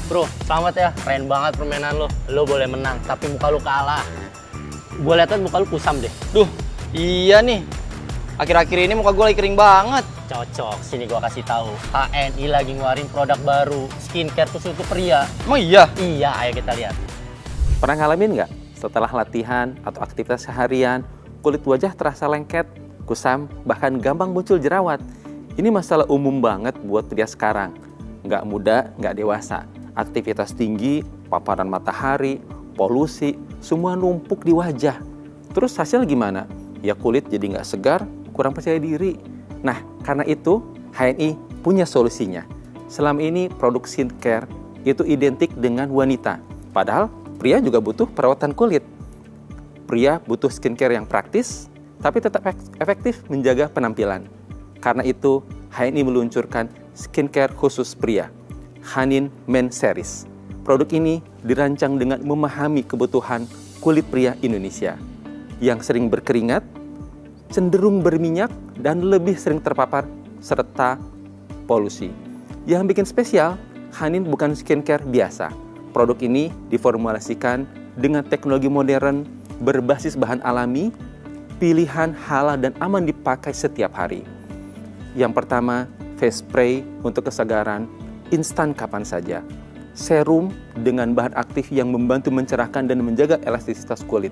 Bro, selamat ya. Keren banget permainan lo. Lo boleh menang, tapi muka lo kalah. Gue liat muka lo kusam deh. Duh, iya nih. Akhir-akhir ini muka gue lagi kering banget. Cocok, sini gue kasih tahu. HNI lagi ngeluarin produk baru, skincare khusus untuk pria. Emang iya? Iya, ayo kita lihat. Pernah ngalamin nggak? Setelah latihan atau aktivitas seharian, kulit wajah terasa lengket, kusam, bahkan gampang muncul jerawat. Ini masalah umum banget buat pria sekarang. Nggak muda, nggak dewasa. Aktivitas tinggi, paparan matahari, polusi, semua numpuk di wajah. Terus hasil gimana? Ya kulit jadi nggak segar, kurang percaya diri. Nah, karena itu HNI punya solusinya. Selama ini produk skincare itu identik dengan wanita. Padahal pria juga butuh perawatan kulit. Pria butuh skincare yang praktis, tapi tetap efektif menjaga penampilan. Karena itu HNI meluncurkan skincare khusus pria, Hanin Men Series. Produk ini dirancang dengan memahami kebutuhan kulit pria Indonesia yang sering berkeringat, cenderung berminyak, dan lebih sering terpapar serta polusi. Yang bikin spesial, Hanin bukan skincare biasa. Produk ini diformulasikan dengan teknologi modern berbasis bahan alami, pilihan halal dan aman dipakai setiap hari. Yang pertama, face spray untuk kesegaran, instan kapan saja. Serum dengan bahan aktif yang membantu mencerahkan dan menjaga elastisitas kulit.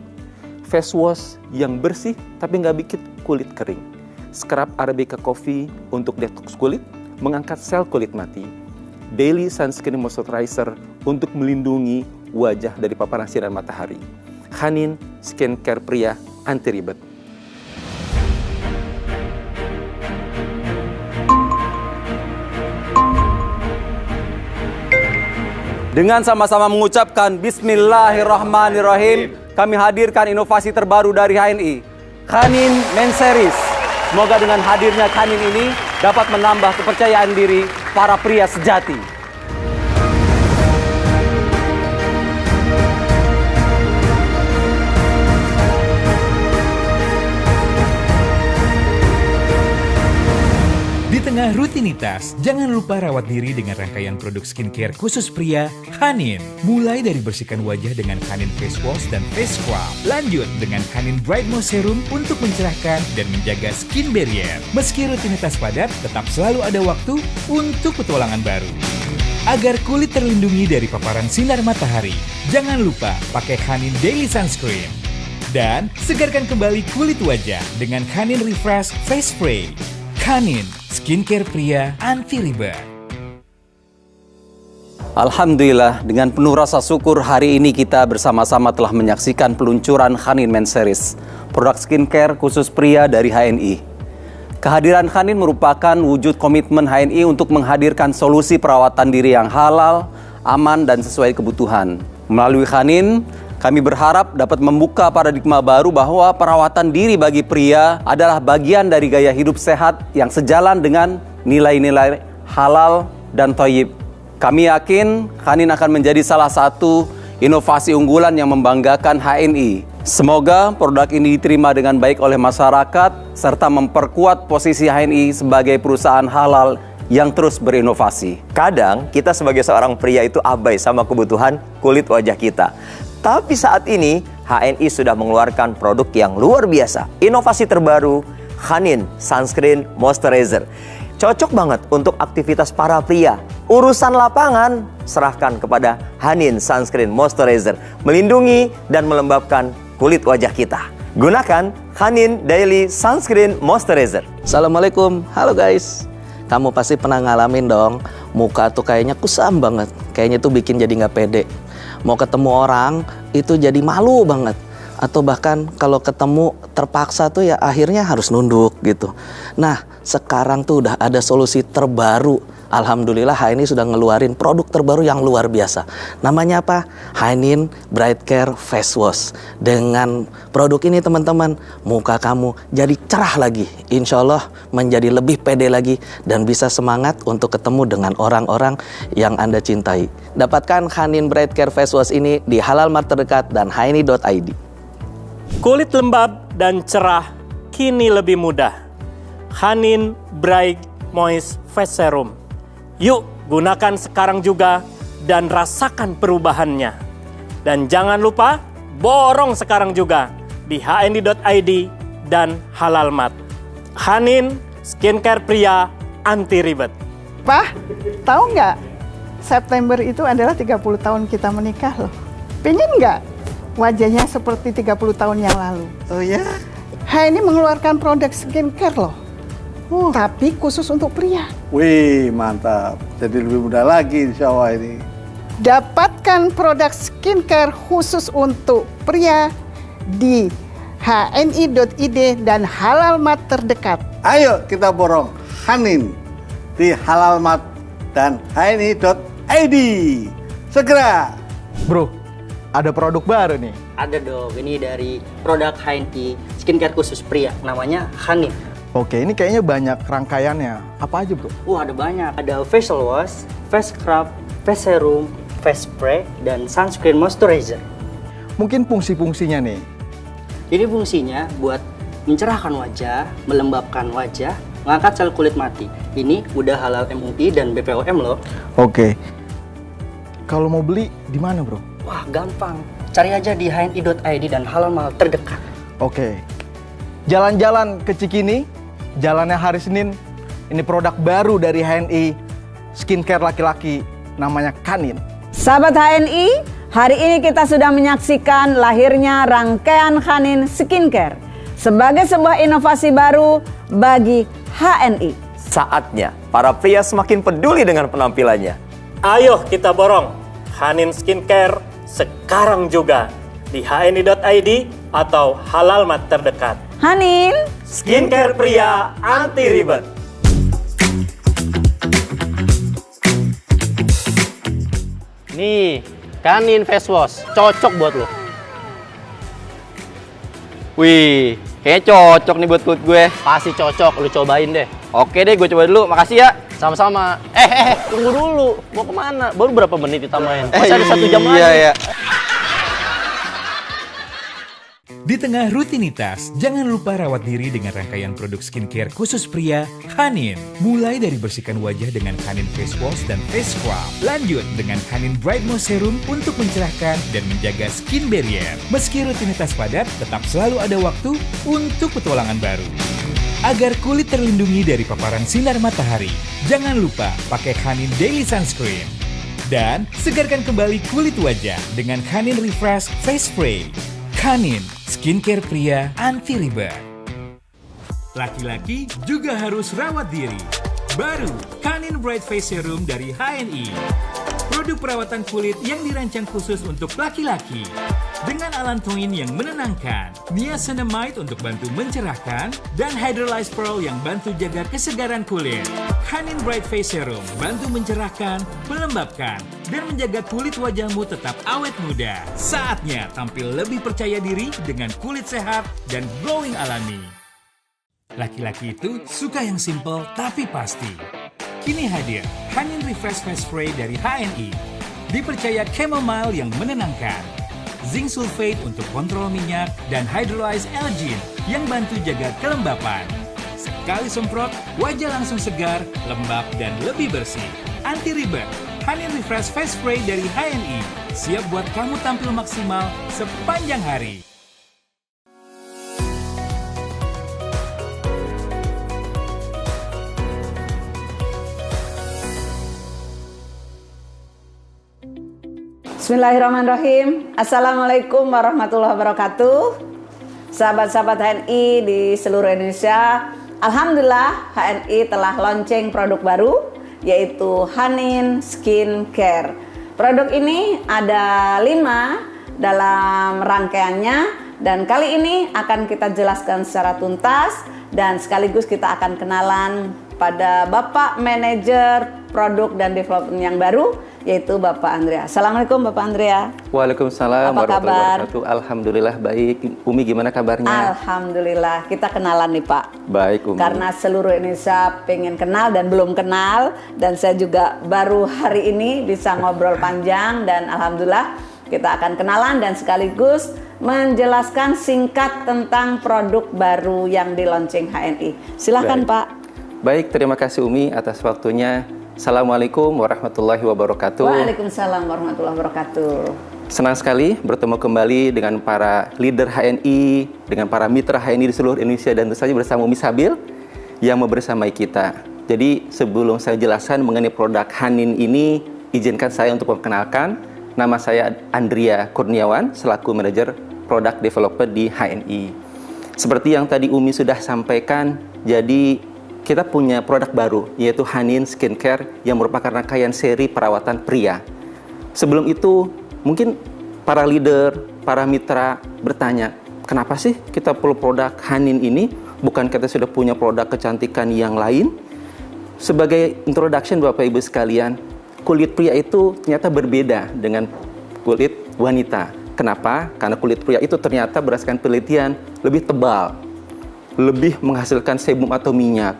Face wash yang bersih tapi nggak bikin kulit kering. Scrub Arabica Coffee untuk detox kulit, mengangkat sel kulit mati. Daily Sunscreen Moisturizer untuk melindungi wajah dari paparan sinar matahari. Hanin Skincare Pria Anti Ribet. Dengan sama-sama mengucapkan Bismillahirrahmanirrahim, kami hadirkan inovasi terbaru dari HNI, Hanin Men Series. Semoga dengan hadirnya Hanin ini dapat menambah kepercayaan diri para pria sejati. Di tengah rutinitas, jangan lupa rawat diri dengan rangkaian produk skincare khusus pria, Hanin. Mulai dari bersihkan wajah dengan Hanin Face Wash dan Face Scrub. Lanjut dengan Hanin Bright Moist Serum untuk mencerahkan dan menjaga skin barrier. Meski rutinitas padat, tetap selalu ada waktu untuk petualangan baru. Agar kulit terlindungi dari paparan sinar matahari, jangan lupa pakai Hanin Daily Sunscreen. Dan segarkan kembali kulit wajah dengan Hanin Refresh Face Spray. Hanin Skincare Pria Anti Ribet. Alhamdulillah, dengan penuh rasa syukur hari ini kita bersama-sama telah menyaksikan peluncuran Hanin Men Series, produk skincare khusus pria dari HNI. Kehadiran Hanin merupakan wujud komitmen HNI untuk menghadirkan solusi perawatan diri yang halal, aman, dan sesuai kebutuhan. Melalui Hanin, kami berharap dapat membuka paradigma baru bahwa perawatan diri bagi pria adalah bagian dari gaya hidup sehat yang sejalan dengan nilai-nilai halal dan thayyib. Kami yakin Hanin akan menjadi salah satu inovasi unggulan yang membanggakan HNI. Semoga produk ini diterima dengan baik oleh masyarakat serta memperkuat posisi HNI sebagai perusahaan halal yang terus berinovasi. Kadang kita sebagai seorang pria itu abai sama kebutuhan kulit wajah kita. Tapi saat ini HNI sudah mengeluarkan produk yang luar biasa. Inovasi terbaru, Hanin Sunscreen Moisturizer. Cocok banget untuk aktivitas para pria. Urusan lapangan, serahkan kepada Hanin Sunscreen Moisturizer. Melindungi dan melembabkan kulit wajah kita. Gunakan Hanin Daily Sunscreen Moisturizer. Assalamualaikum, halo guys. Kamu pasti pernah ngalamin dong, muka tuh kayaknya kusam banget. Kayaknya tuh bikin jadi nggak pede. Mau ketemu orang, itu jadi malu banget. Atau bahkan kalau ketemu terpaksa tuh ya akhirnya harus nunduk gitu. Nah, sekarang tuh udah ada solusi terbaru. Alhamdulillah HNI sudah ngeluarin produk terbaru yang luar biasa. Namanya apa? Hanin Bright Care Face Wash. Dengan produk ini teman-teman, muka kamu jadi cerah lagi. Insya Allah menjadi lebih pede lagi dan bisa semangat untuk ketemu dengan orang-orang yang Anda cintai. Dapatkan Hanin Bright Care Face Wash ini di Halal Mart terdekat dan haini.id. Kulit lembab dan cerah kini lebih mudah. Hanin Bright Moist Face Serum. Yuk, gunakan sekarang juga dan rasakan perubahannya. Dan jangan lupa borong sekarang juga di hni.id dan Halalmat. Hanin, skincare pria anti ribet. Pak, tahu nggak? September itu adalah 30 tahun kita menikah loh. Pengen nggak wajahnya seperti 30 tahun yang lalu? Oh ya? HNI mengeluarkan produk skincare loh. Tapi khusus untuk pria. Wih, mantap. Jadi lebih mudah lagi insya Allah ini. Dapatkan produk skincare khusus untuk pria di hni.id dan Halalmat terdekat. Ayo kita borong Hanin di Halalmat dan hni.id. Segera. Bro, ada produk baru nih. Ada dong, ini dari produk HNI skincare khusus pria, namanya Hanin. Oke, ini kayaknya banyak rangkaiannya. Apa aja, bro? Wah, ada banyak. Ada facial wash, face scrub, face serum, face spray, dan sunscreen moisturizer. Mungkin fungsi-fungsinya nih. Ini fungsinya buat mencerahkan wajah, melembabkan wajah, mengangkat sel kulit mati. Ini udah halal MUI dan BPOM loh. Oke. Kalau mau beli di mana, bro? Wah, gampang. Cari aja di hni.id dan Halalmat terdekat. Oke. Jalan-jalan ke Cikini, jalannya hari Senin. Ini produk baru dari HNI, skincare laki-laki, namanya Hanin. Sahabat HNI, hari ini kita sudah menyaksikan lahirnya rangkaian Hanin Skincare sebagai sebuah inovasi baru bagi HNI. Saatnya para pria semakin peduli dengan penampilannya. Ayo kita borong Hanin Skincare sekarang juga di hni.id atau Halalmat terdekat. Hanin, skincare pria anti ribet. Nih, Hanin face wash, cocok buat lo. Wih, kayaknya cocok nih buat kulit gue. Pasti cocok, lu cobain deh. Oke deh, gue coba dulu. Makasih ya. Sama-sama. Tunggu dulu. Mau kemana? Baru berapa menit ditambahin? Masih ada 1 jam lagi. Iya. Di tengah rutinitas, jangan lupa rawat diri dengan rangkaian produk skincare khusus pria Hanin. Mulai dari bersihkan wajah dengan Hanin Face Wash dan Face Scrub. Lanjut dengan Hanin Bright Moist Serum untuk mencerahkan dan menjaga skin barrier. Meski rutinitas padat, tetap selalu ada waktu untuk petualangan baru. Agar kulit terlindungi dari paparan sinar matahari, jangan lupa pakai Hanin Daily Sunscreen. Dan segarkan kembali kulit wajah dengan Hanin Refresh Face Spray. Hanin, skincare pria anti ribet. Laki-laki juga harus rawat diri. Baru, Hanin Bright Face Serum dari HNI. Produk perawatan kulit yang dirancang khusus untuk laki-laki. Dengan allantoin yang menenangkan, niacinamide untuk bantu mencerahkan, dan hydrolyzed pearl yang bantu jaga kesegaran kulit. Hanin Bright Face Serum bantu mencerahkan, melembabkan, dan menjaga kulit wajahmu tetap awet muda. Saatnya tampil lebih percaya diri dengan kulit sehat dan glowing alami. Laki-laki itu suka yang simple tapi pasti. Kini hadir Hanin Refresh Face Spray dari HNI. Dipercaya chamomile yang menenangkan, zinc sulfate untuk kontrol minyak, dan hydrolyzed L-gin yang bantu jaga kelembapan. Sekali semprot, wajah langsung segar, lembab, dan lebih bersih. Anti ribet, Hanin Refresh Face Spray dari HNI. Siap buat kamu tampil maksimal sepanjang hari. Bismillahirrahmanirrahim. Assalamualaikum warahmatullahi wabarakatuh. Sahabat-sahabat HNI di seluruh Indonesia, alhamdulillah HNI telah launching produk baru yaitu Hanin Skincare. Produk ini ada 5 dalam rangkaiannya dan kali ini akan kita jelaskan secara tuntas dan sekaligus kita akan kenalan pada Bapak Manajer Produk dan Development yang baru yaitu Bapak Andrea. Assalamualaikum Bapak Andrea. Waalaikumsalam Apa kabar? warahmatullahi wabarakatuh. Alhamdulillah baik. Umi gimana kabarnya? Alhamdulillah. Kita kenalan nih Pak. Baik Umi. Karena seluruh Indonesia pengen kenal dan belum kenal. Dan saya juga baru hari ini bisa ngobrol panjang. Dan alhamdulillah kita akan kenalan dan sekaligus menjelaskan singkat tentang produk baru yang di launching HNI. Silahkan Baik. Pak. Baik, terima kasih Umi atas waktunya. Assalamualaikum warahmatullahi wabarakatuh. Waalaikumsalam warahmatullahi wabarakatuh. Senang sekali bertemu kembali dengan para leader HNI, dengan para mitra HNI di seluruh Indonesia dan tentu saja bersama Umi Sabil yang mau bersamai kita. Jadi sebelum saya jelaskan mengenai produk Hanin ini, izinkan saya untuk memperkenalkan. Nama saya Andrea Kurniawan selaku manajer Product Developer di HNI. Seperti yang tadi Umi sudah sampaikan, jadi kita punya produk baru yaitu Hanin Skincare yang merupakan rangkaian seri perawatan pria. Sebelum itu, mungkin para leader, para mitra bertanya, kenapa sih kita perlu produk Hanin ini? Bukan kita sudah punya produk kecantikan yang lain? Sebagai introduction Bapak Ibu sekalian, kulit pria itu ternyata berbeda dengan kulit wanita. Kenapa? Karena kulit pria itu ternyata berdasarkan penelitian lebih tebal, lebih menghasilkan sebum atau minyak,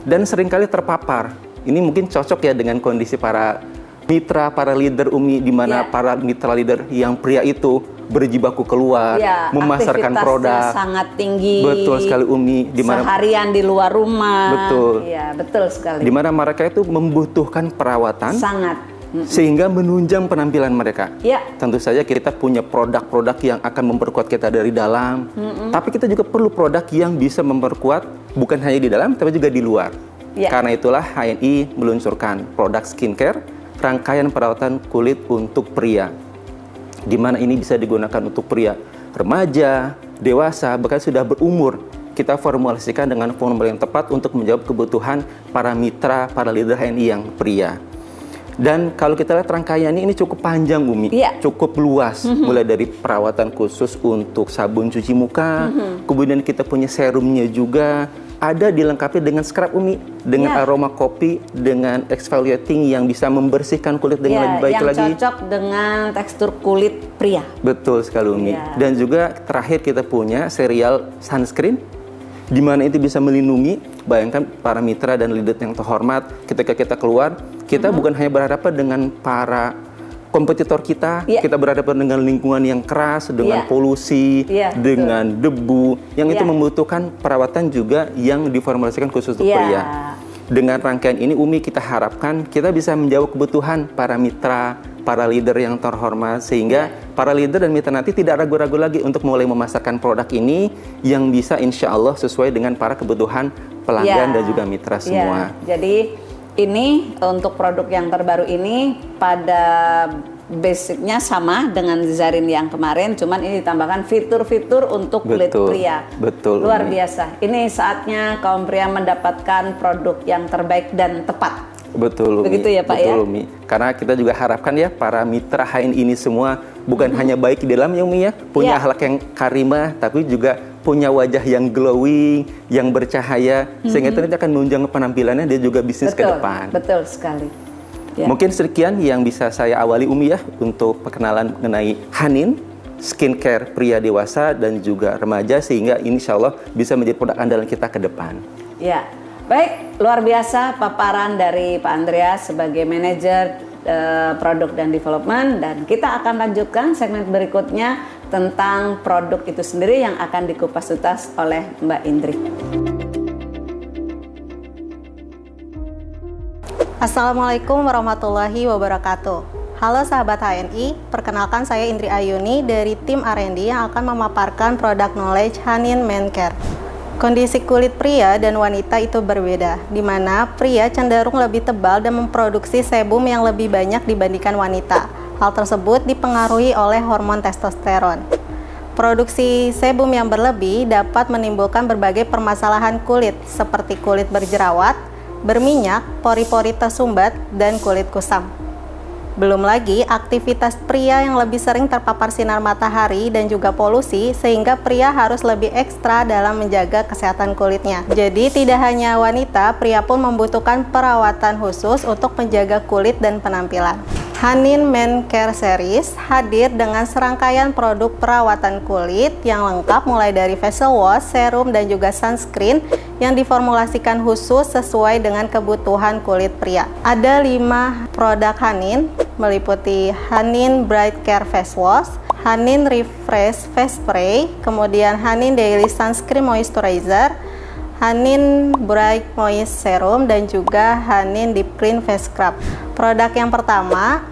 dan seringkali terpapar. Ini mungkin cocok ya dengan kondisi para mitra, para leader Umi, di mana para mitra leader yang pria itu berjibaku keluar, memasarkan produk sangat tinggi. Betul sekali Umi, di mana seharian di luar rumah. Betul. Iya, betul sekali. Di mana mereka itu membutuhkan perawatan sangat sehingga menunjang penampilan mereka. Ya. Tentu saja kita punya produk-produk yang akan memperkuat kita dari dalam, tapi kita juga perlu produk yang bisa memperkuat bukan hanya di dalam, tapi juga di luar. Ya. Karena itulah HNI meluncurkan produk skincare, rangkaian perawatan kulit untuk pria, di mana ini bisa digunakan untuk pria remaja, dewasa, bahkan sudah berumur. Kita formulasikan dengan formula yang tepat untuk menjawab kebutuhan para mitra, para leader HNI yang pria. Dan kalau kita lihat rangkaiannya ini cukup panjang Umi, cukup luas, mulai dari perawatan khusus untuk sabun cuci muka, kemudian kita punya serumnya juga, ada dilengkapi dengan scrub Umi, dengan aroma kopi, dengan exfoliating yang bisa membersihkan kulit dengan lebih baik lagi. Yang cocok dengan tekstur kulit pria. Betul sekali Umi. Dan juga terakhir kita punya serial sunscreen, di mana itu bisa melindungi. Bayangkan para mitra dan leader yang terhormat, ketika kita keluar, kita bukan hanya berhadapan dengan para kompetitor kita, kita berhadapan dengan lingkungan yang keras, dengan polusi, dengan debu, yang itu membutuhkan perawatan juga yang diformulasikan khusus untuk pria. Dengan rangkaian ini Umi, kita harapkan kita bisa menjawab kebutuhan para mitra, para leader yang terhormat, sehingga para leader dan mitra nanti tidak ragu-ragu lagi untuk mulai memasarkan produk ini yang bisa insya Allah sesuai dengan para kebutuhan pelanggan dan juga mitra semua. Jadi ini untuk produk yang terbaru ini pada basicnya sama dengan Zarin yang kemarin, cuman ini ditambahkan fitur-fitur untuk kulit pria. Betul. Luar biasa. Ini saatnya kaum pria mendapatkan produk yang terbaik dan tepat. Betul, Umi. Begitu ya Pak Betul, ya? Umi. Karena kita juga harapkan ya para mitra HNI ini semua bukan hanya baik di dalam ya Umi ya, punya akhlak yang karimah, tapi juga punya wajah yang glowing, yang bercahaya, sehingga itu nanti akan menunjang penampilannya dia juga bisnis ke depan. Betul sekali. Ya. Mungkin sekian yang bisa saya awali Umi ya untuk perkenalan mengenai Hanin skincare pria dewasa dan juga remaja, sehingga insya Allah bisa menjadi produk andalan kita ke depan. Ya, baik, luar biasa paparan dari Pak Andreas sebagai manajer produk dan development, dan kita akan lanjutkan segmen berikutnya tentang produk itu sendiri yang akan dikupas tuntas oleh Mbak Indri. Assalamualaikum warahmatullahi wabarakatuh. Halo sahabat HNI, perkenalkan saya Indri Ayuni dari tim R&D yang akan memaparkan produk knowledge Hanin Men Care. Kondisi kulit pria dan wanita itu berbeda, di mana pria cenderung lebih tebal dan memproduksi sebum yang lebih banyak dibandingkan wanita. Hal tersebut dipengaruhi oleh hormon testosteron. Produksi sebum yang berlebih dapat menimbulkan berbagai permasalahan kulit, seperti kulit berjerawat, berminyak, pori-pori tersumbat, dan kulit kusam. Belum lagi aktivitas pria yang lebih sering terpapar sinar matahari dan juga polusi, sehingga pria harus lebih ekstra dalam menjaga kesehatan kulitnya. Jadi tidak hanya wanita, pria pun membutuhkan perawatan khusus untuk menjaga kulit dan penampilan. Hanin Men Care Series hadir dengan serangkaian produk perawatan kulit yang lengkap, mulai dari facial wash, serum, dan juga sunscreen yang diformulasikan khusus sesuai dengan kebutuhan kulit pria. Ada 5 produk Hanin, meliputi Hanin Bright Care Face Wash, Hanin Refresh Face Spray, kemudian Hanin Daily Sunscreen Moisturizer, Hanin Bright Moist Serum dan juga Hanin Deep Clean Face Scrub. Produk yang pertama,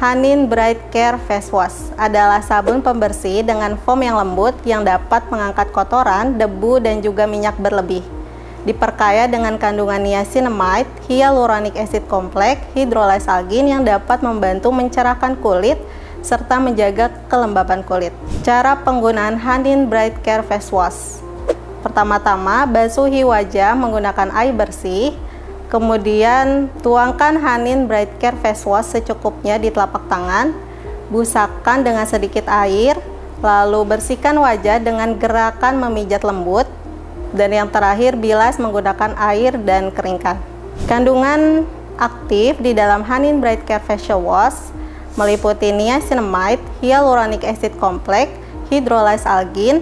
Hanin Bright Care Face Wash adalah sabun pembersih dengan foam yang lembut yang dapat mengangkat kotoran, debu, dan juga minyak berlebih. Diperkaya dengan kandungan niacinamide, hyaluronic acid complex, hydrolyzed algin yang dapat membantu mencerahkan kulit serta menjaga kelembaban kulit. Cara penggunaan Hanin Bright Care Face Wash. Pertama-tama, basuhi wajah menggunakan air bersih. Kemudian tuangkan Hanin Bright Care Face Wash secukupnya di telapak tangan. Busakkan dengan sedikit air. Lalu bersihkan wajah dengan gerakan memijat lembut. Dan yang terakhir, bilas menggunakan air dan keringkan. Kandungan aktif di dalam Hanin Bright Care Facial Wash meliputi niacinamide, hyaluronic acid complex, hydrolyzed algin,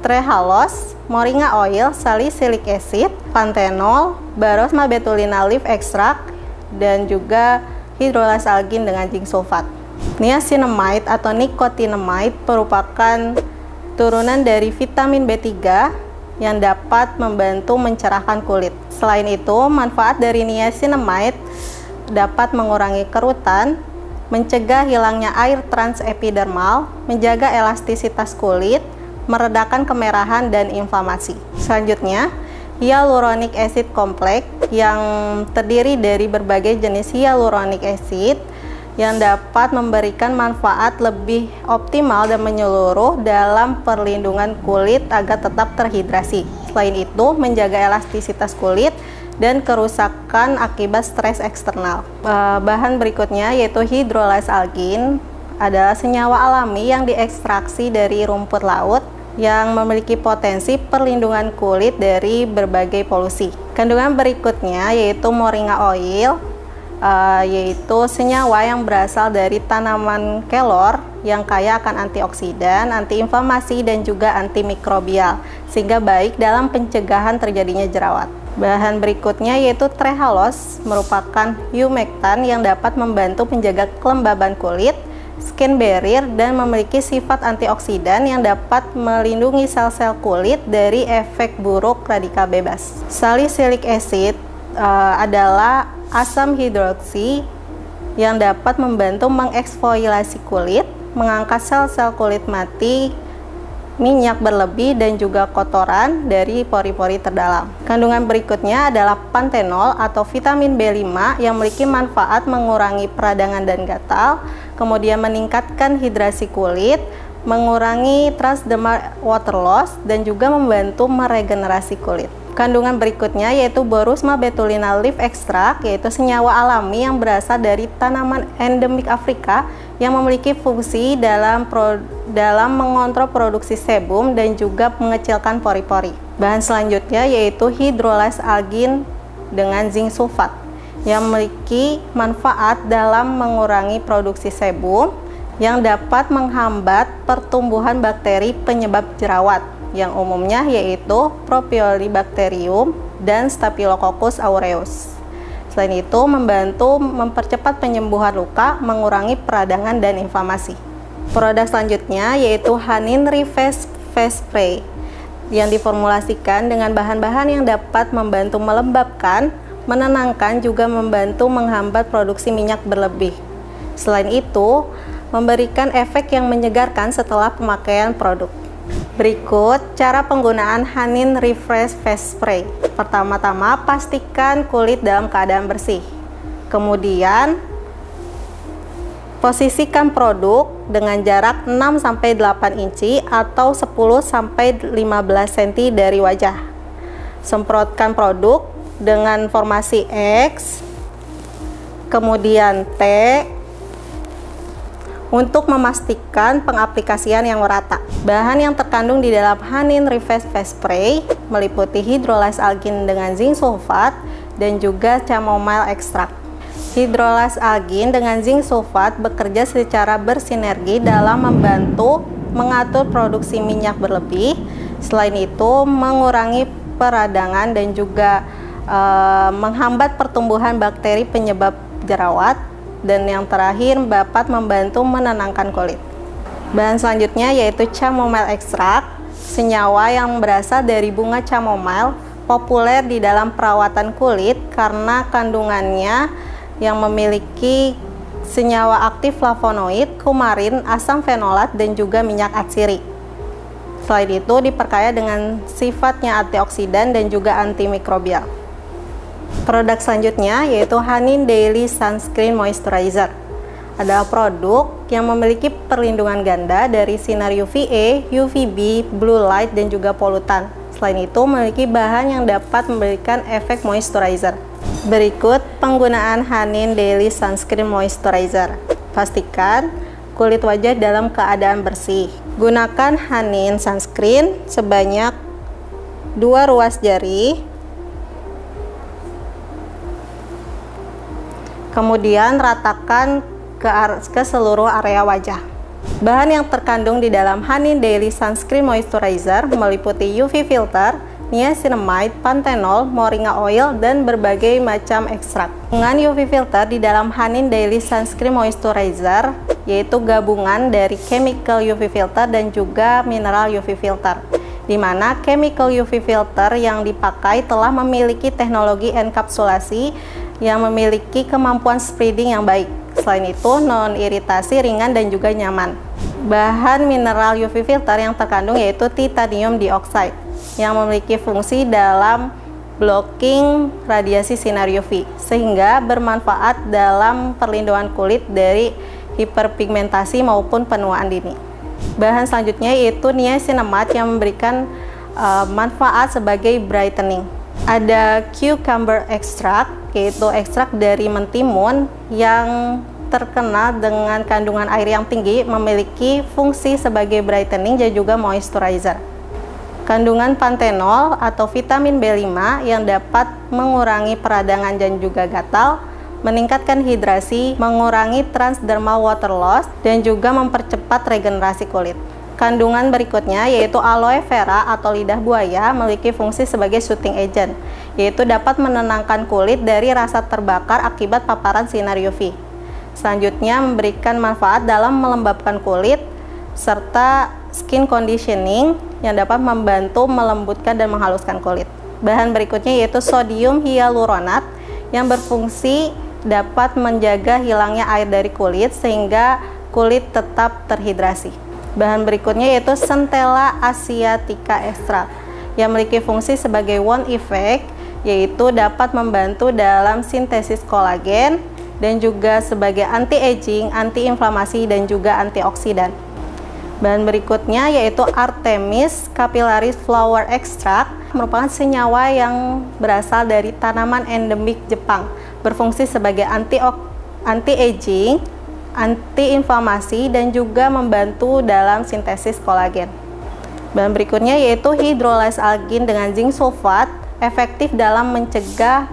trehalose, moringa oil, salicylic acid, panthenol, barosma betulina leaf extract, dan juga hydrolyzed algin dengan zinc sulfat. Niacinamide atau nicotinamide merupakan turunan dari vitamin B3 yang dapat membantu mencerahkan kulit. Selain itu, manfaat dari niacinamide dapat mengurangi kerutan, mencegah hilangnya air transepidermal, menjaga elastisitas kulit, meredakan kemerahan dan inflamasi. Selanjutnya, hyaluronic acid complex yang terdiri dari berbagai jenis hyaluronic acid yang dapat memberikan manfaat lebih optimal dan menyeluruh dalam perlindungan kulit agar tetap terhidrasi. Selain itu, menjaga elastisitas kulit dan kerusakan akibat stres eksternal. Bahan berikutnya yaitu hydrolyzed algin adalah senyawa alami yang diekstraksi dari rumput laut yang memiliki potensi perlindungan kulit dari berbagai polusi. Kandungan berikutnya yaitu moringa oil, yaitu senyawa yang berasal dari tanaman kelor yang kaya akan antioksidan, antiinflamasi, dan juga antimikrobial, sehingga baik dalam pencegahan terjadinya jerawat. Bahan berikutnya yaitu trehalose, merupakan humectant yang dapat membantu menjaga kelembaban kulit, skin barrier, dan memiliki sifat antioksidan yang dapat melindungi sel-sel kulit dari efek buruk radikal bebas. Salicylic acid adalah asam hidroksi yang dapat membantu mengeksfoliasi kulit, mengangkat sel-sel kulit mati, minyak berlebih, dan juga kotoran dari pori-pori terdalam. Kandungan berikutnya adalah panthenol atau vitamin B5 yang memiliki manfaat mengurangi peradangan dan gatal, kemudian meningkatkan hidrasi kulit, mengurangi transdermal water loss, dan juga membantu meregenerasi kulit. Kandungan berikutnya yaitu borosma betulina leaf extract, yaitu senyawa alami yang berasal dari tanaman endemik Afrika yang memiliki fungsi dalam mengontrol produksi sebum dan juga mengecilkan pori-pori. Bahan selanjutnya yaitu hydrolyzed algin dengan zinc sulfat yang memiliki manfaat dalam mengurangi produksi sebum yang dapat menghambat pertumbuhan bakteri penyebab jerawat yang umumnya yaitu Propionibacterium dan Staphylococcus aureus. Selain itu, membantu mempercepat penyembuhan luka, mengurangi peradangan dan inflamasi. Produk selanjutnya yaitu Hanin Refresh Face Spray yang diformulasikan dengan bahan-bahan yang dapat membantu melembabkan, menenangkan, juga membantu menghambat produksi minyak berlebih. Selain itu, memberikan efek yang menyegarkan setelah pemakaian produk. Berikut cara penggunaan Hanin Refresh Face Spray. Pertama-tama, pastikan kulit dalam keadaan bersih. Kemudian, posisikan produk dengan jarak 6-8 inci atau 10-15 cm dari wajah. Semprotkan produk dengan formasi X, kemudian T, untuk memastikan pengaplikasian yang merata. Bahan yang terkandung di dalam Hanin Refresh Face Spray meliputi hydrolyzed algin dengan zinc sulfat dan juga chamomile extract. Hydrolyzed algin dengan zinc sulfat bekerja secara bersinergi dalam membantu mengatur produksi minyak berlebih. Selain itu, mengurangi peradangan dan juga menghambat pertumbuhan bakteri penyebab jerawat. Dan yang terakhir, dapat membantu menenangkan kulit. Bahan selanjutnya yaitu chamomile extract, senyawa yang berasal dari bunga chamomile, populer di dalam perawatan kulit karena kandungannya yang memiliki senyawa aktif flavonoid, kumarin, asam fenolat, dan juga minyak atsiri. Selain itu diperkaya dengan sifatnya antioksidan dan juga antimikrobial. Produk selanjutnya yaitu Hanin Daily Sunscreen Moisturizer. Adalah produk yang memiliki perlindungan ganda dari sinar UVA, UVB, blue light, dan juga polutan. Selain itu memiliki bahan yang dapat memberikan efek moisturizer. Berikut penggunaan Hanin Daily Sunscreen Moisturizer. Pastikan kulit wajah dalam keadaan bersih. Gunakan Hanin Sunscreen sebanyak 2 ruas jari. Kemudian ratakan ke seluruh area wajah. Bahan yang terkandung di dalam Hanin Daily Sunscreen Moisturizer meliputi UV filter, niacinamide, panthenol, moringa oil, dan berbagai macam ekstrak. Dengan UV filter di dalam Hanin Daily Sunscreen Moisturizer yaitu gabungan dari chemical UV filter dan juga mineral UV filter, di mana chemical UV filter yang dipakai telah memiliki teknologi enkapsulasi yang memiliki kemampuan spreading yang baik. Selain itu, non-iritasi, ringan, dan juga nyaman. Bahan mineral UV filter yang terkandung yaitu titanium dioxide yang memiliki fungsi dalam blocking radiasi sinar UV sehingga bermanfaat dalam perlindungan kulit dari hiperpigmentasi maupun penuaan dini. Bahan selanjutnya yaitu niacinamide yang memberikan manfaat sebagai brightening. Ada cucumber extract, yaitu ekstrak dari mentimun yang terkenal dengan kandungan air yang tinggi, memiliki fungsi sebagai brightening dan juga moisturizer. Kandungan panthenol atau vitamin B5 yang dapat mengurangi peradangan dan juga gatal, meningkatkan hidrasi, mengurangi transdermal water loss, dan juga mempercepat regenerasi kulit. Kandungan berikutnya yaitu aloe vera atau lidah buaya memiliki fungsi sebagai soothing agent, yaitu dapat menenangkan kulit dari rasa terbakar akibat paparan sinar UV. Selanjutnya memberikan manfaat dalam melembabkan kulit serta skin conditioning yang dapat membantu melembutkan dan menghaluskan kulit. Bahan berikutnya yaitu sodium hyaluronat yang berfungsi dapat menjaga hilangnya air dari kulit sehingga kulit tetap terhidrasi. Bahan berikutnya yaitu Centella asiatica extract yang memiliki fungsi sebagai wound effect, yaitu dapat membantu dalam sintesis kolagen dan juga sebagai anti-aging, anti-inflamasi, dan juga antioksidan. Bahan berikutnya yaitu Artemis capillaris flower extract, merupakan senyawa yang berasal dari tanaman endemik Jepang, berfungsi sebagai anti-aging, anti-inflamasi, dan juga membantu dalam sintesis kolagen. Bahan berikutnya yaitu hydrolyzed algin dengan zinc sulfat, efektif dalam mencegah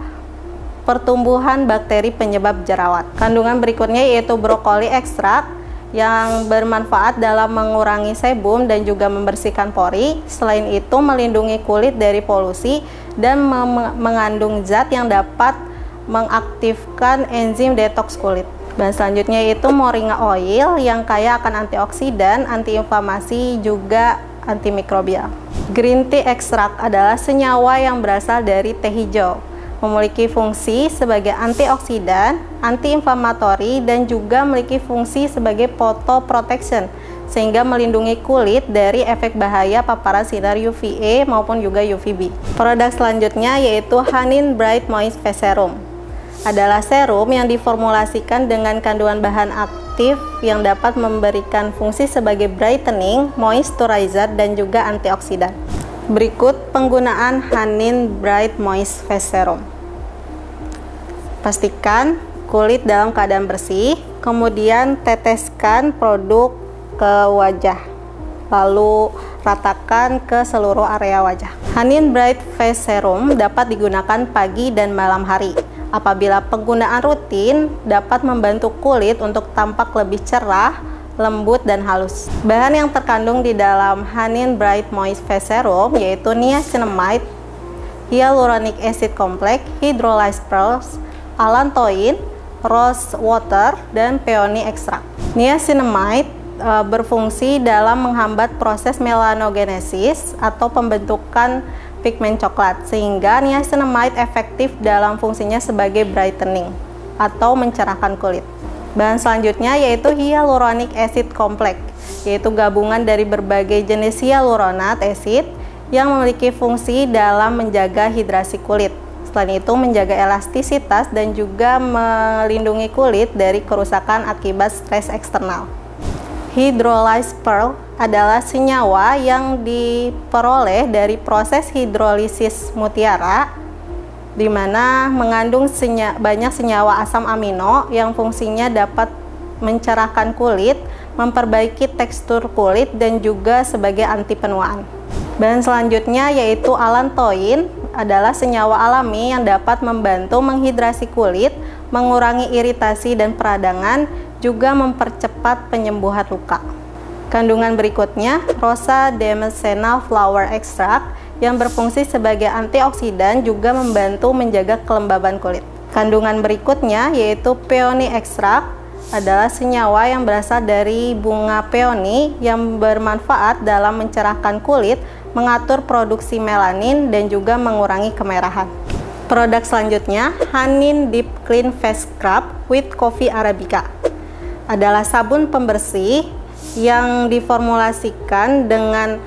pertumbuhan bakteri penyebab jerawat. Kandungan berikutnya yaitu brokoli ekstrak yang bermanfaat dalam mengurangi sebum dan juga membersihkan pori. Selain itu melindungi kulit dari polusi dan mengandung zat yang dapat mengaktifkan enzim detox kulit. Bahan selanjutnya yaitu moringa oil yang kaya akan antioksidan, antiinflamasi, juga antimikrobial. Green tea extract adalah senyawa yang berasal dari teh hijau, memiliki fungsi sebagai antioksidan, antiinflamatori, dan juga memiliki fungsi sebagai photoprotection sehingga melindungi kulit dari efek bahaya paparan sinar UVA maupun juga UVB. Produk selanjutnya yaitu Hanin Bright Moist Face Serum. Adalah serum yang diformulasikan dengan kandungan bahan aktif yang dapat memberikan fungsi sebagai brightening, moisturizer, dan juga antioksidan. Berikut penggunaan Hanin Bright Moist Face Serum. Pastikan kulit dalam keadaan bersih, kemudian teteskan produk ke wajah, lalu ratakan ke seluruh area wajah. Hanin Bright Face Serum dapat digunakan pagi dan malam hari. Apabila penggunaan rutin dapat membantu kulit untuk tampak lebih cerah, lembut, dan halus. Bahan yang terkandung di dalam Hanin Bright Moist Face Serum yaitu niacinamide, hyaluronic acid complex, hydrolyzed pearls, allantoin, rose water, dan peony extract. Niacinamide berfungsi dalam menghambat proses melanogenesis atau pembentukan pigmen coklat, sehingga niacinamide efektif dalam fungsinya sebagai brightening atau mencerahkan kulit. Bahan selanjutnya yaitu hyaluronic acid complex, yaitu gabungan dari berbagai jenis hyaluronat acid yang memiliki fungsi dalam menjaga hidrasi kulit. Selain itu menjaga elastisitas dan juga melindungi kulit dari kerusakan akibat stres eksternal. Hydrolyzed pearl adalah senyawa yang diperoleh dari proses hidrolisis mutiara, di mana mengandung banyak senyawa asam amino yang fungsinya dapat mencerahkan kulit, memperbaiki tekstur kulit, dan juga sebagai anti penuaan. Bahan selanjutnya yaitu allantoin, adalah senyawa alami yang dapat membantu menghidrasi kulit, mengurangi iritasi dan peradangan, juga mempercepat penyembuhan luka. Kandungan berikutnya, Rosa Damascena Flower Extract yang berfungsi sebagai antioksidan juga membantu menjaga kelembaban kulit. Kandungan berikutnya yaitu Peony Extract, adalah senyawa yang berasal dari bunga peony yang bermanfaat dalam mencerahkan kulit, mengatur produksi melanin, dan juga mengurangi kemerahan. Produk selanjutnya, Hanin Deep Clean Face Scrub with Coffee Arabica, adalah sabun pembersih yang diformulasikan dengan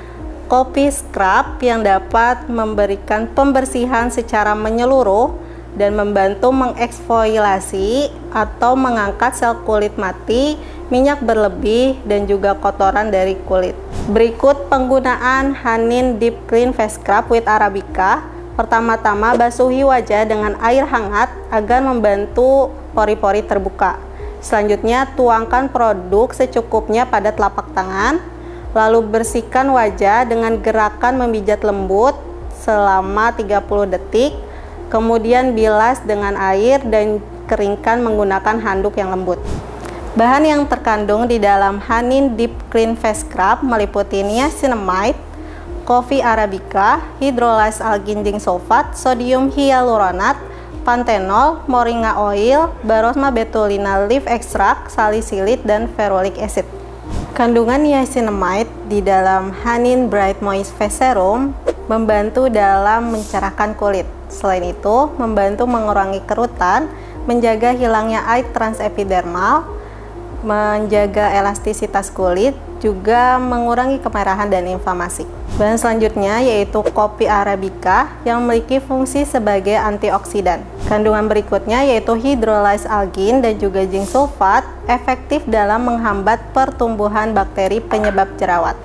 kopi scrub yang dapat memberikan pembersihan secara menyeluruh dan membantu mengeksfoliasi atau mengangkat sel kulit mati, minyak berlebih, dan juga kotoran dari kulit. Berikut penggunaan Hanin Deep Clean Face Scrub with Arabica. Pertama-tama basuhi wajah dengan air hangat agar membantu pori-pori terbuka. Selanjutnya tuangkan produk secukupnya pada telapak tangan. Lalu bersihkan wajah dengan gerakan memijat lembut selama 30 detik. Kemudian bilas dengan air dan keringkan menggunakan handuk yang lembut. Bahan yang terkandung di dalam Hanin Deep Clean Face Scrub meliputi niacinamide, coffee arabica, hydrolyzed algin zinc sulfate, sodium hyaluronat, panthenol, moringa oil, barosma betulina leaf extract, salicylic, dan ferulic acid. Kandungan niacinamide di dalam Hanin Bright Moist Face Serum membantu dalam mencerahkan kulit. Selain itu, membantu mengurangi kerutan, menjaga hilangnya air transepidermal, menjaga elastisitas kulit, juga mengurangi kemerahan dan inflamasi. Bahan selanjutnya yaitu kopi arabica yang memiliki fungsi sebagai antioksidan. Kandungan berikutnya yaitu hydrolyzed algin dan juga zinc sulfate, efektif dalam menghambat pertumbuhan bakteri penyebab jerawat.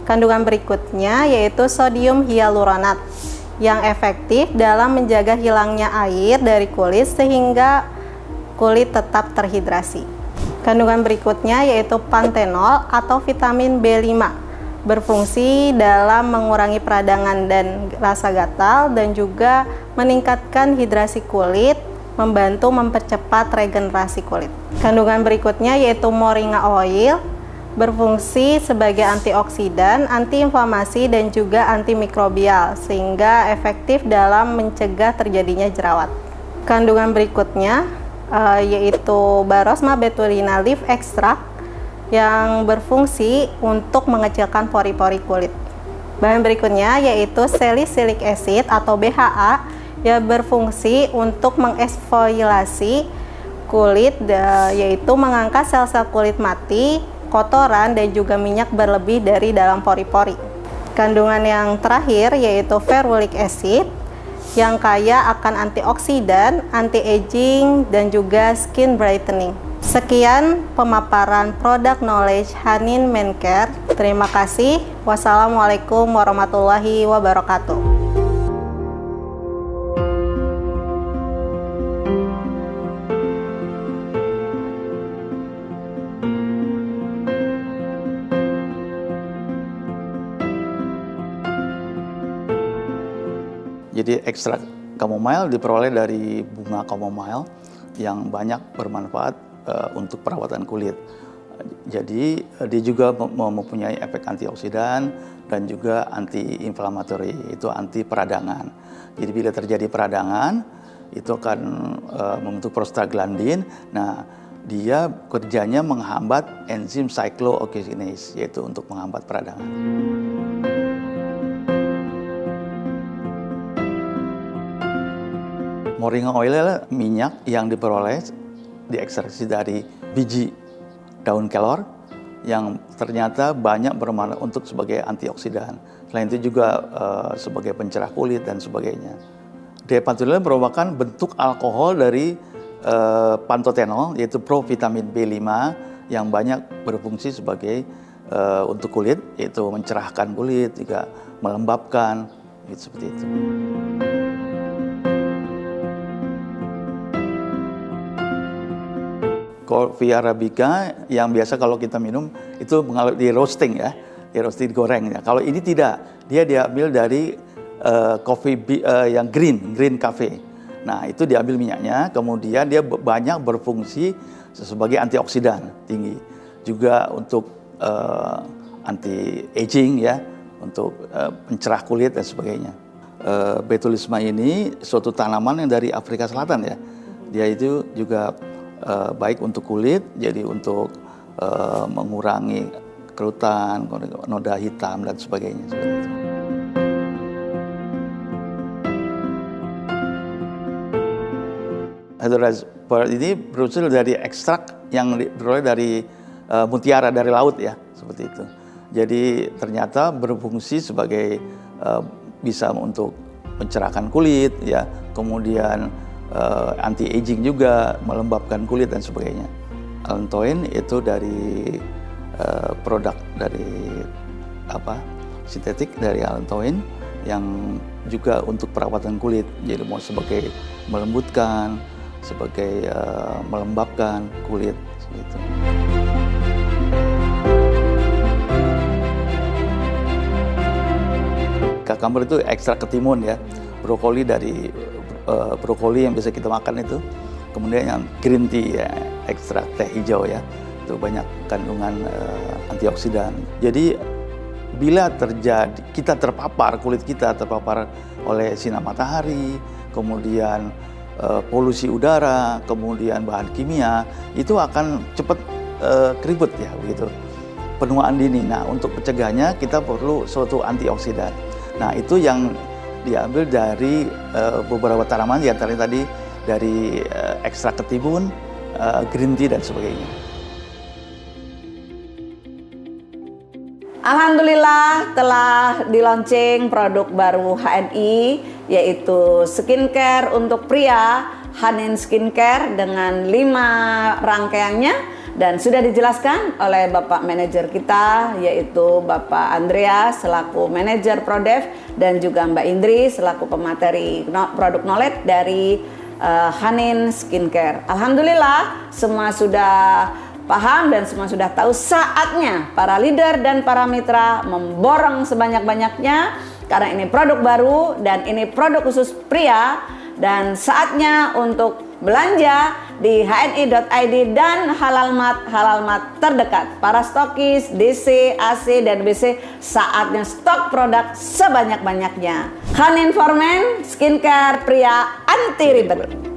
Kandungan berikutnya yaitu sodium hyaluronat yang efektif dalam menjaga hilangnya air dari kulit sehingga kulit tetap terhidrasi. Kandungan berikutnya yaitu panthenol atau vitamin B5, berfungsi dalam mengurangi peradangan dan rasa gatal dan juga meningkatkan hidrasi kulit, membantu mempercepat regenerasi kulit. Kandungan berikutnya yaitu moringa oil, berfungsi sebagai antioksidan, antiinflamasi, dan juga antimikrobial sehingga efektif dalam mencegah terjadinya jerawat. Kandungan berikutnya yaitu barosma betulina leaf extract yang berfungsi untuk mengecilkan pori-pori kulit. Bahan berikutnya yaitu salicylic acid atau BHA yang berfungsi untuk mengeksfoliasi kulit, yaitu mengangkat sel-sel kulit mati, kotoran, dan juga minyak berlebih dari dalam pori-pori. Kandungan yang terakhir yaitu ferulic acid yang kaya akan antioksidan, anti-aging, dan juga skin brightening. Sekian pemaparan produk knowledge Hanin Men Care. Terima kasih. Wassalamualaikum warahmatullahi wabarakatuh. Jadi ekstrak chamomile diperoleh dari bunga chamomile yang banyak bermanfaat untuk perawatan kulit. Jadi dia juga mempunyai efek antioksidan dan juga anti-inflamatori, itu anti peradangan. Jadi bila terjadi peradangan itu akan membentuk prostaglandin. Nah, dia kerjanya menghambat enzim cyclooxygenase, yaitu untuk menghambat peradangan. Moringa oil adalah minyak yang diperoleh diekstraksi dari biji daun kelor yang ternyata banyak bermanfaat untuk sebagai antioksidan. Selain itu juga sebagai pencerah kulit dan sebagainya. D-panthenol merupakan bentuk alkohol dari pantotenol, yaitu provitamin B5 yang banyak berfungsi sebagai untuk kulit, yaitu mencerahkan kulit, juga melembabkan, gitu, seperti itu. Kopi Arabica yang biasa kalau kita minum itu mengalir di roasting ya, di roasting digoreng ya. Kalau ini tidak, dia diambil dari kopi yang green coffee. Nah itu diambil minyaknya, kemudian dia banyak berfungsi sebagai antioksidan tinggi, juga untuk anti aging ya, untuk pencerah kulit dan sebagainya. Betulisma ini suatu tanaman yang dari Afrika Selatan ya, dia itu juga baik untuk kulit, jadi untuk mengurangi kerutan, noda hitam dan sebagainya. Seperti itu. Hydrolyzed ini berasal dari ekstrak yang diperoleh dari mutiara dari laut ya, seperti itu. Jadi ternyata berfungsi sebagai bisa untuk mencerahkan kulit ya, kemudian anti aging juga, melembabkan kulit dan sebagainya. Allantoin itu dari produk dari sintetik dari allantoin yang juga untuk perawatan kulit. Jadi mau sebagai melembutkan, sebagai melembabkan kulit gitu. Cucumber itu ekstrak ketimun ya, brokoli dari brokoli yang bisa kita makan itu, kemudian yang green tea ya, ekstrak teh hijau ya, itu banyak kandungan antioksidan. Jadi bila terjadi kita terpapar, kulit kita terpapar oleh sinar matahari, kemudian polusi udara, kemudian bahan kimia, itu akan cepat keriput ya begitu, penuaan dini. Nah untuk pencegahannya kita perlu suatu antioksidan. Nah itu yang diambil dari beberapa tanaman, diantaranya tadi dari ekstrak ketimun, green tea dan sebagainya. Alhamdulillah telah dilaunching produk baru HNI, yaitu skincare untuk pria, Hanin Skincare dengan 5 rangkaiannya, dan sudah dijelaskan oleh Bapak manajer kita, yaitu Bapak Andreas selaku manajer Prodev, dan juga Mbak Indri selaku pemateri produk knowledge dari Hanin Skincare. Alhamdulillah semua sudah paham dan semua sudah tahu, saatnya para leader dan para mitra memborong sebanyak-banyaknya, karena ini produk baru dan ini produk khusus pria, dan saatnya untuk belanja di hni.id dan Halalmat terdekat. Para stokis DC, AC, dan BC, saatnya stok produk sebanyak-banyaknya. Hanin for Men, skincare pria anti ribet.